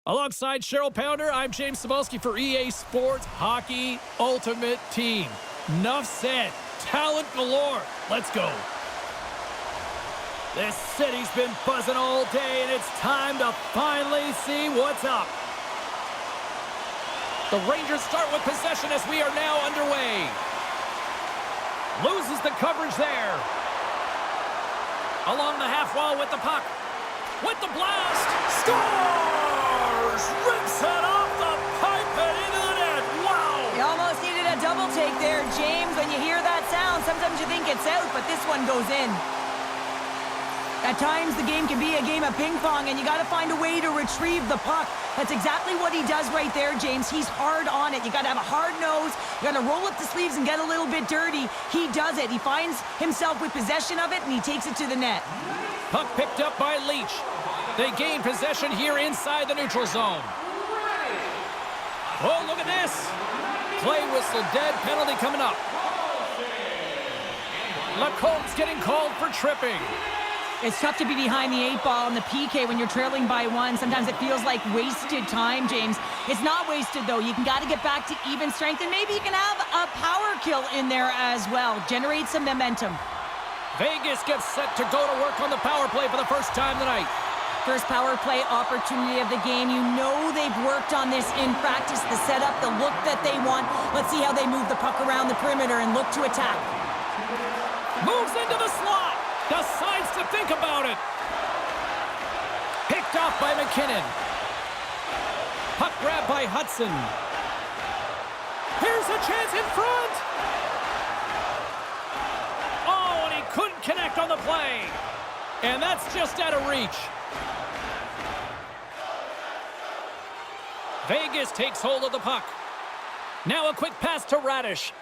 Alongside Cheryl Pounder, I'm James Cebulski for EA Sports Hockey Ultimate Team. Enough said. Talent galore. Let's go. This city's been buzzing all day, and it's time to finally see what's up. The Rangers start with possession as we are now underway. Loses the coverage there. Along the half wall with the puck. With the blast. Scores! Rips it off the pipe and into the net. Wow! You almost needed a double take there, James. When you hear that sound, sometimes you think it's out, but this one goes in. At times, the game can be a game of ping pong, and you got to find a way to retrieve the puck. That's exactly what he does right there, James. He's hard on it. You got to have a hard nose. You got to roll up the sleeves and get a little bit dirty. He does it. He finds himself with possession of it, and he takes it to the net. Puck picked up by Leach. They gain possession here inside the neutral zone. Oh, look at this. Play whistle dead. Penalty coming up. Lacombe's getting called for tripping. It's tough to be behind the 8-ball in the PK when you're trailing by one. Sometimes it feels like wasted time, James. It's not wasted, though. You got to get back to even strength, and maybe you can have a power kill in there as well. Generate some momentum. Vegas gets set to go to work on the power play for the first time tonight. First power play opportunity of the game. You know they've worked on this in practice, the setup, the look that they want. Let's see how they move the puck around the perimeter and look to attack. Moves into the slot. Decides to think about it. Picked off by McKinnon. Puck grab by Hudson. Here's a chance in front. Oh, and he couldn't connect on the play. And that's just out of reach. Vegas takes hold of the puck. Now a quick pass to Radish.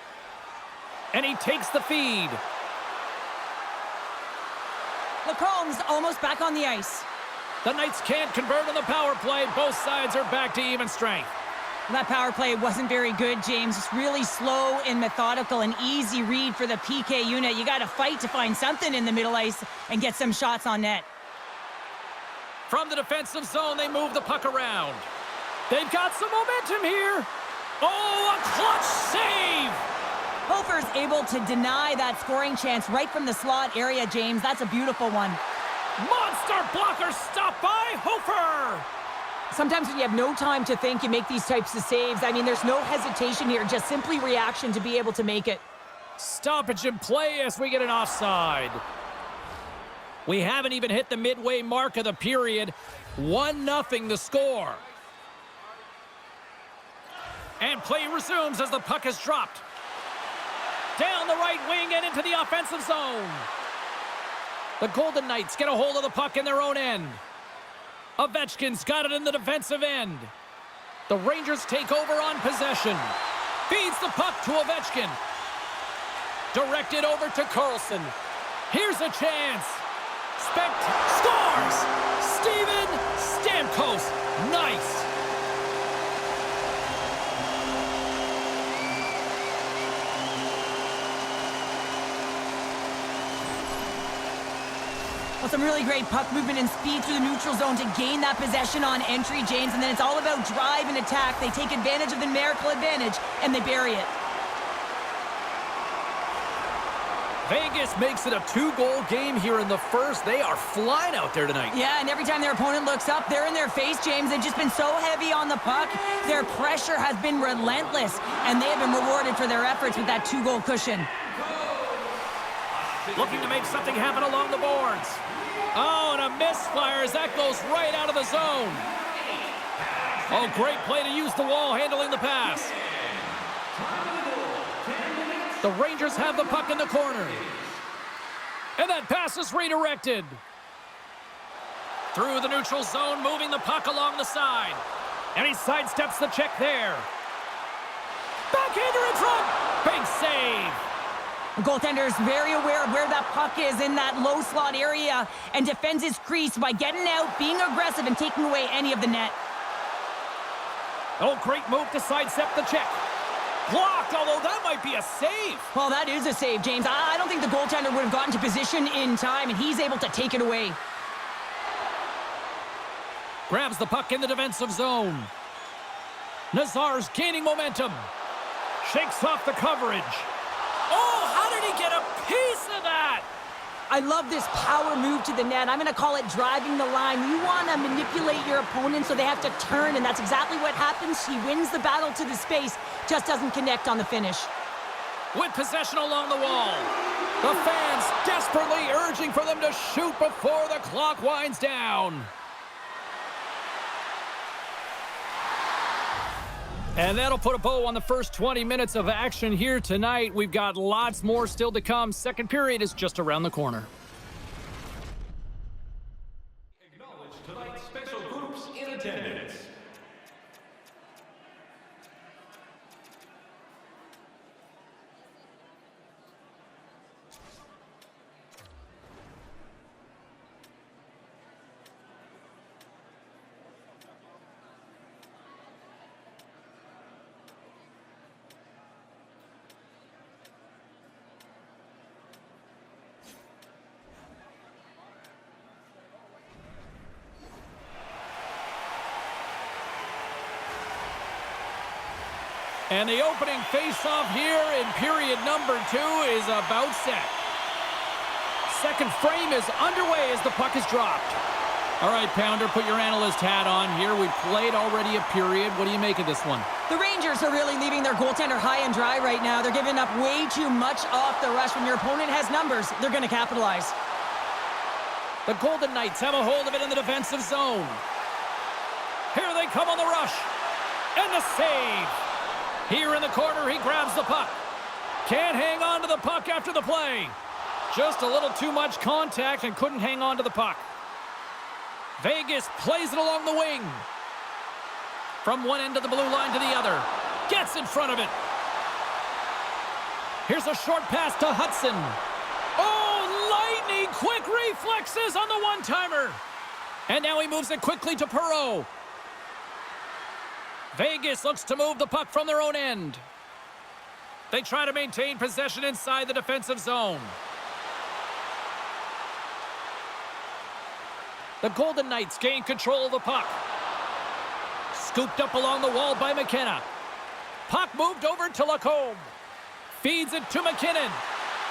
And he takes the feed. Lacombe's almost back on the ice. The Knights can't convert on the power play. Both sides are back to even strength. That power play wasn't very good, James. It's really slow and methodical, an easy read for the PK unit. You got to fight to find something in the middle ice and get some shots on net. From the defensive zone, they move the puck around. They've got some momentum here. Oh, a clutch save! Hofer's able to deny that scoring chance right from the slot area, James. That's a beautiful one. Monster blocker stopped by Hofer! Sometimes when you have no time to think, you make these types of saves. I mean, there's no hesitation here, just simply reaction to be able to make it. Stoppage in play as we get an offside. We haven't even hit the midway mark of the period. 1-0 the score. And play resumes as the puck is dropped. Down the right wing and into the offensive zone. The Golden Knights get a hold of the puck in their own end. Ovechkin's got it in the defensive end. The Rangers take over on possession. Feeds the puck to Ovechkin. Directed over to Carlson. Here's a chance. Scores! Steven Stamkos. Nice. Well, some really great puck movement and speed through the neutral zone to gain that possession on entry, James. And then it's all about drive and attack. They take advantage of the numerical advantage, and they bury it. Vegas makes it a 2-goal game here in the first. They are flying out there tonight. Yeah, and every time their opponent looks up, they're in their face, James. They've just been so heavy on the puck. Their pressure has been relentless, and they have been rewarded for their efforts with that 2-goal cushion. Looking to make something happen along the boards. Oh, and a misfire as that goes right out of the zone. Oh, great play to use the wall handling the pass. The Rangers have the puck in the corner. And that pass is redirected. Through the neutral zone, moving the puck along the side. And he sidesteps the check there. Backhander in front. Big save. The goaltender is very aware of where that puck is in that low slot area and defends his crease by getting out, being aggressive, and taking away any of the net. Oh, great move to sidestep the check. Blocked, although that might be a save. Well, that is a save, James. I don't think the goaltender would have gotten to position in time, and he's able to take it away. Grabs the puck in the defensive zone. Nazar's gaining momentum. Shakes off the coverage. Oh, how did he get a piece of that? I love this power move to the net. I'm going to call it driving the line. You want to manipulate your opponent so they have to turn, and that's exactly what happens. He wins the battle to the space, just doesn't connect on the finish. With possession along the wall. The fans desperately urging for them to shoot before the clock winds down. And that'll put a bow on the first 20 minutes of action here tonight. We've got lots more still to come. Second period is just around the corner. Acknowledge tonight's special groups in attendance. And the opening face-off here in period number 2 is about set. Second frame is underway as the puck is dropped. All right, Pounder, put your analyst hat on here. We've played already a period. What do you make of this one? The Rangers are really leaving their goaltender high and dry right now. They're giving up way too much off the rush. When your opponent has numbers, they're going to capitalize. The Golden Knights have a hold of it in the defensive zone. Here they come on the rush. And the save. Here in the corner, he grabs the puck. Can't hang on to the puck after the play. Just a little too much contact and couldn't hang on to the puck. Vegas plays it along the wing. From one end of the blue line to the other. Gets in front of it. Here's a short pass to Hudson. Oh, lightning quick reflexes on the one-timer. And now he moves it quickly to Perreault. Vegas looks to move the puck from their own end. They try to maintain possession inside the defensive zone. The Golden Knights gain control of the puck. Scooped up along the wall by McKenna. Puck moved over to Lacombe. Feeds it to McKinnon.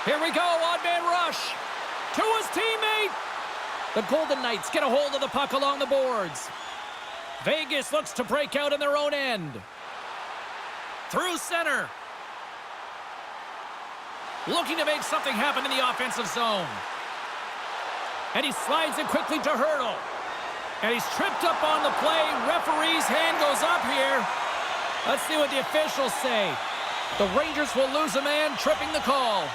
Here we go, odd-man rush. To his teammate. The Golden Knights get a hold of the puck along the boards. Vegas looks to break out in their own end. Through center. Looking to make something happen in the offensive zone. And he slides it quickly to Hurdle. And he's tripped up on the play. Referee's hand goes up here. Let's see what the officials say. The Rangers will lose a man, tripping the call.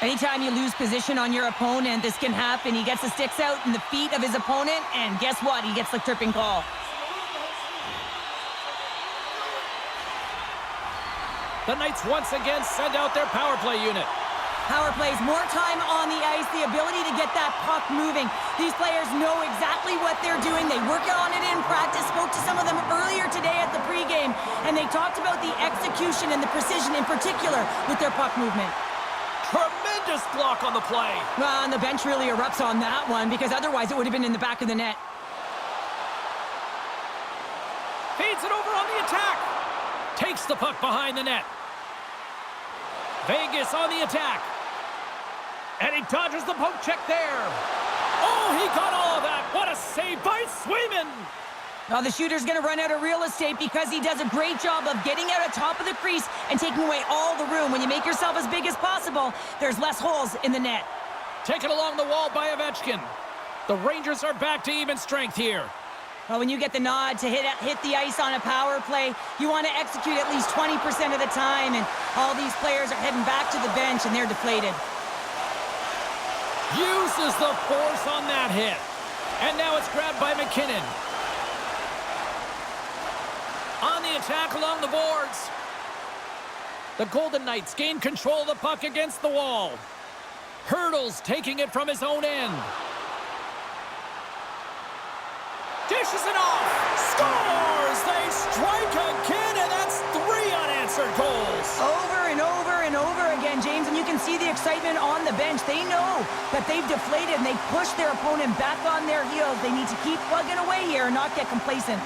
Anytime you lose position on your opponent, this can happen. He gets the sticks out in the feet of his opponent, and guess what? He gets the tripping call. The Knights once again send out their power play unit. Power plays, more time on the ice, the ability to get that puck moving. These players know exactly what they're doing. They work on it in practice. Spoke to some of them earlier today at the pregame, and they talked about the execution and the precision in particular with their puck movement. Tremendous block on the play. Well, and the bench really erupts on that one because otherwise it would have been in the back of the net. Feeds it over on the attack. Takes the puck behind the net. Vegas on the attack. And he dodges the poke check there. Oh, he got all of that. What a save by Swayman. Well, the shooter's going to run out of real estate because he does a great job of getting out of top of the crease and taking away all the room. When you make yourself as big as possible, there's less holes in the net. Taken along the wall by Ovechkin. The Rangers are back to even strength here. Well, when you get the nod to hit the ice on a power play, you want to execute at least 20% of the time, and all these players are heading back to the bench, and they're deflated. Uses the force on that hit. And now it's grabbed by McKinnon. On the attack along the boards. The Golden Knights gain control of the puck against the wall. Hurdle's taking it from his own end. Dishes it off. Scores! They strike again, and that's 3 unanswered goals. Over and over and over again, James, and you can see the excitement on the bench. They know that they've deflated and they pushed their opponent back on their heels. They need to keep plugging away here and not get complacent.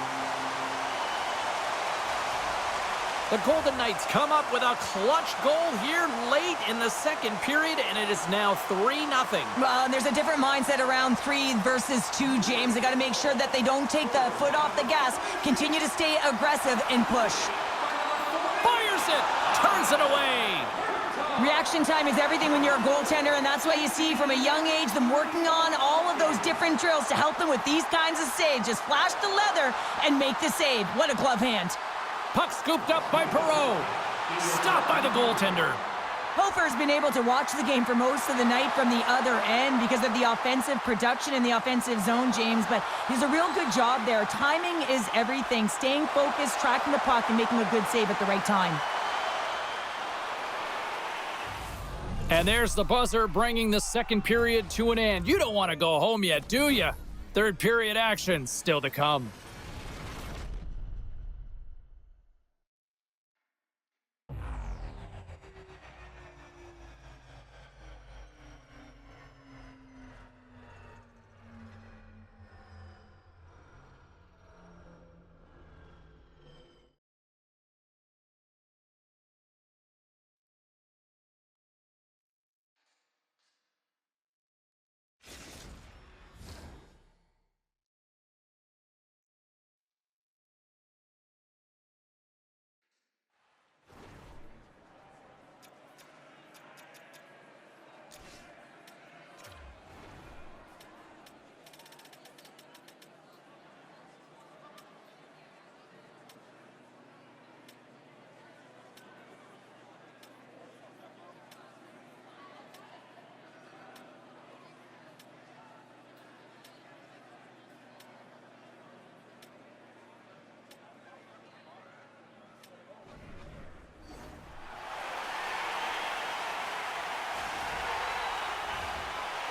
The Golden Knights come up with a clutch goal here late in the second period, and it is now 3-0. Well, and there's a different mindset around 3 versus 2, James. They got to make sure that they don't take the foot off the gas, continue to stay aggressive and push. Fires it, turns it away. Reaction time is everything when you're a goaltender, and that's why you see from a young age them working on all of those different drills to help them with these kinds of saves. Just flash the leather and make the save. What a glove hand. Puck scooped up by Perreault. Stopped by the goaltender. Hofer's been able to watch the game for most of the night from the other end because of the offensive production in the offensive zone, James, but he's a real good job there. Timing is everything. Staying focused, tracking the puck, and making a good save at the right time. And there's the buzzer bringing the second period to an end. You don't want to go home yet, do you? Third period action still to come.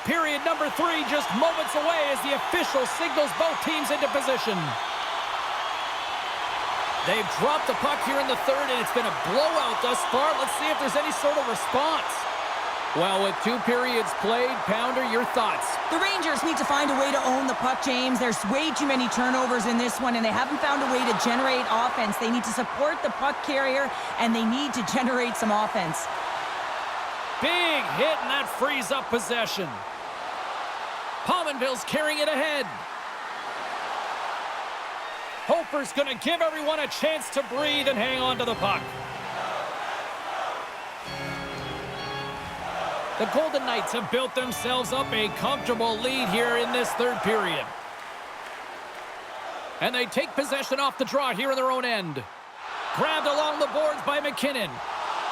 Period number 3 just moments away as the official signals both teams into position. They've dropped the puck here in the third, and it's been a blowout thus far. Let's see if there's any sort of response. Well, with 2 periods played, Pounder, your thoughts? The Rangers need to find a way to own the puck, James. There's way too many turnovers in this one, and they haven't found a way to generate offense. They need to support the puck carrier, and they need to generate some offense. Big hit, and that frees up possession. Pominville's carrying it ahead. Hofer's going to give everyone a chance to breathe and hang on to the puck. The Golden Knights have built themselves up a comfortable lead here in this third period. And they take possession off the draw here in their own end. Grabbed along the boards by McKinnon.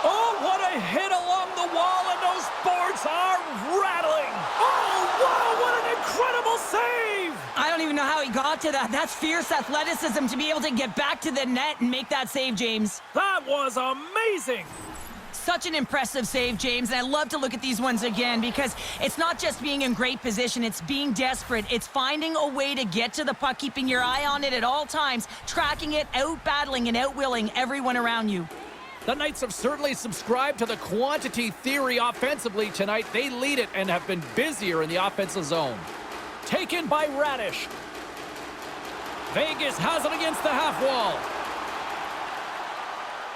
Oh, what a hit along the wall, and those boards are rattling. Oh, wow, what an incredible save. I don't even know how he got to that. That's fierce athleticism to be able to get back to the net and make that save, James. That was amazing. Such an impressive save, James, and I love to look at these ones again because it's not just being in great position, it's being desperate. It's finding a way to get to the puck, keeping your eye on it at all times, tracking it, out-battling and out-willing everyone around you. The Knights have certainly subscribed to the quantity theory offensively tonight. They lead it and have been busier in the offensive zone. Taken by Radish. Vegas has it against the half wall.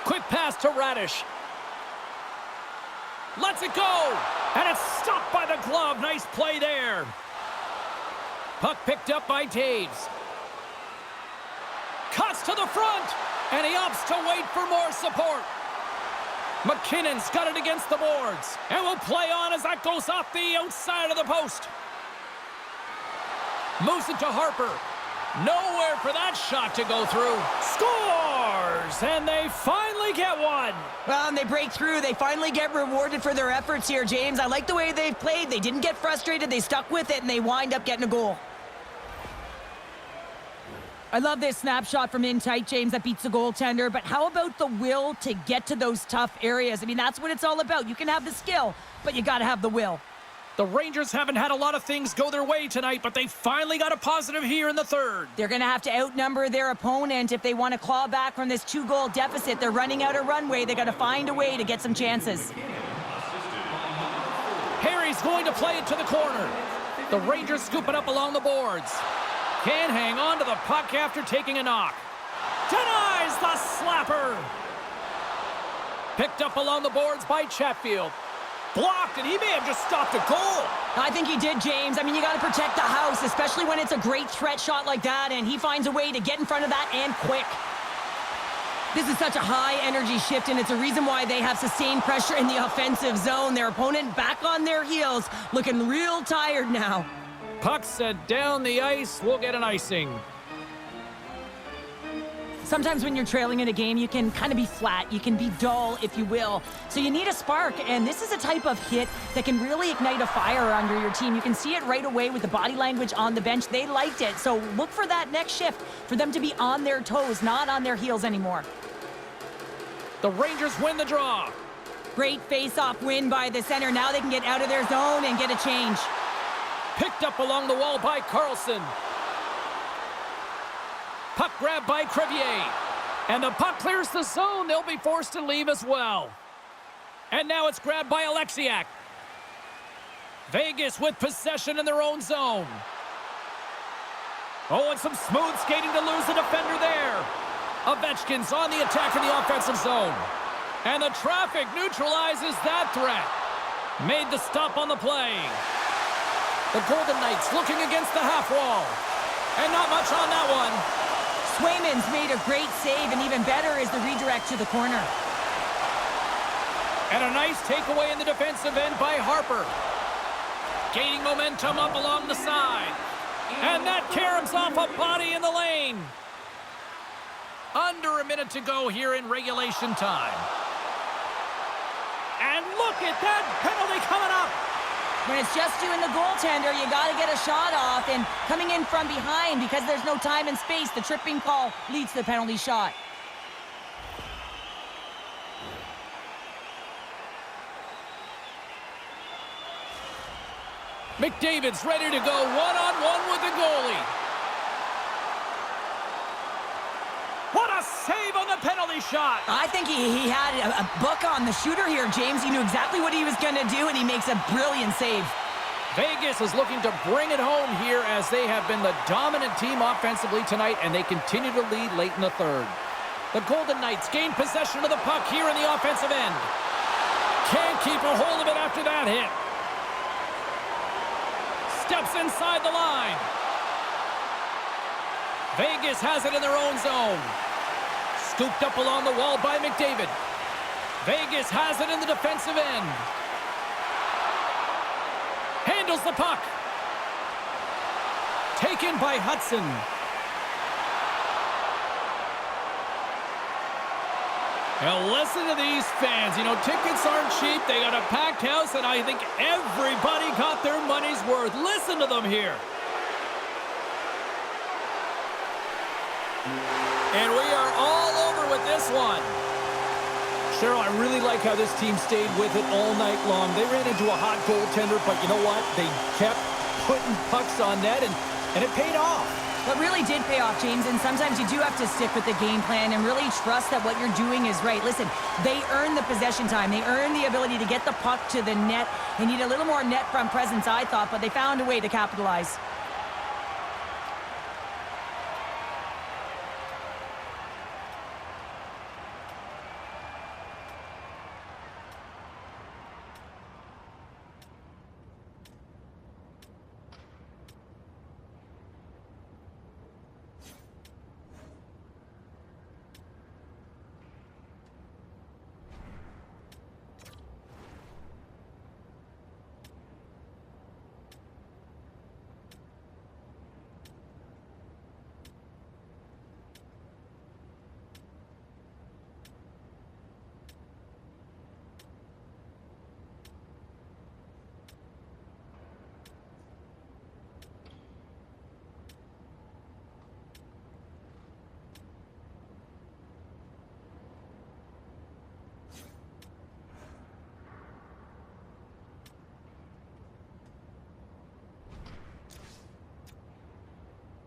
Quick pass to Radish. Lets it go. And it's stopped by the glove. Nice play there. Puck picked up by Taves. Cuts to the front. And he opts to wait for more support. McKinnon's got it against the boards. And will play on as that goes off the outside of the post. Moves it to Harper. Nowhere for that shot to go through. Scores! And they finally get one. Well, and they break through. They finally get rewarded for their efforts here, James. I like the way they've played. They didn't get frustrated. They stuck with it, and they wind up getting a goal. I love this snapshot from in tight, James, that beats the goaltender. But how about the will to get to those tough areas? I mean, that's what it's all about. You can have the skill, but you got to have the will. The Rangers haven't had a lot of things go their way tonight, but they finally got a positive here in the third. They're going to have to outnumber their opponent if they want to claw back from this 2-goal deficit. They're running out of runway. They got to find a way to get some chances. He's going to play it to the corner. The Rangers scoop it up along the boards. Can't hang on to the puck after taking a knock. Denies the slapper. Picked up along the boards by Chatfield. Blocked, and he may have just stopped a goal. I think he did, James. I mean, you got to protect the house, especially when it's a great threat shot like that, and he finds a way to get in front of that and quick. This is such a high-energy shift, and it's a reason why they have sustained pressure in the offensive zone. Their opponent back on their heels, looking real tired now. Puck sent down the ice. We'll get an icing. Sometimes when you're trailing in a game, you can kind of be flat. You can be dull, if you will. So you need a spark, and this is a type of hit that can really ignite a fire under your team. You can see it right away with the body language on the bench. They liked it, so look for that next shift, for them to be on their toes, not on their heels anymore. The Rangers win the draw. Great face-off win by the center. Now they can get out of their zone and get a change. Picked up along the wall by Carlson. Puck grabbed by Crevier. And the puck clears the zone. They'll be forced to leave as well. And now it's grabbed by Alexiak. Vegas with possession in their own zone. Oh, and some smooth skating to lose the defender there. Ovechkin's on the attack in the offensive zone. And the traffic neutralizes that threat. Made the stop on the play. The Golden Knights looking against the half wall. And not much on that one. Swayman's made a great save, and even better is the redirect to the corner. And a nice takeaway in the defensive end by Harper. Gaining momentum up along the side. And that caroms off a body in the lane. Under a minute to go here in regulation time. And look at that penalty coming up. When it's just you and the goaltender, you got to get a shot off, and coming in from behind because there's no time and space, the tripping call leads to the penalty shot. McDavid's ready to go one-on-one with the goalie. What a save on the penalty shot. I think he had a book on the shooter here, James. He knew exactly what he was going to do, and he makes a brilliant save. Vegas is looking to bring it home here as they have been the dominant team offensively tonight, and they continue to lead late in the third. The Golden Knights gain possession of the puck here in the offensive end. Can't keep a hold of it after that hit. Steps inside the line. Vegas has it in their own zone. Scooped up along the wall by McDavid. Vegas has it in the defensive end. Handles the puck. Taken by Hudson. Now listen to these fans. You know, tickets aren't cheap. They got a packed house, and I think everybody got their money's worth. Listen to them here. And we are all over with this one. Cheryl, I really like how this team stayed with it all night long. They ran into a hot goaltender, but you know what? They kept putting pucks on net, and it paid off. What really did pay off, James, and sometimes you do have to stick with the game plan and really trust that what you're doing is right. Listen, they earn the possession time. They earn the ability to get the puck to the net. They need a little more net front presence, I thought, but they found a way to capitalize.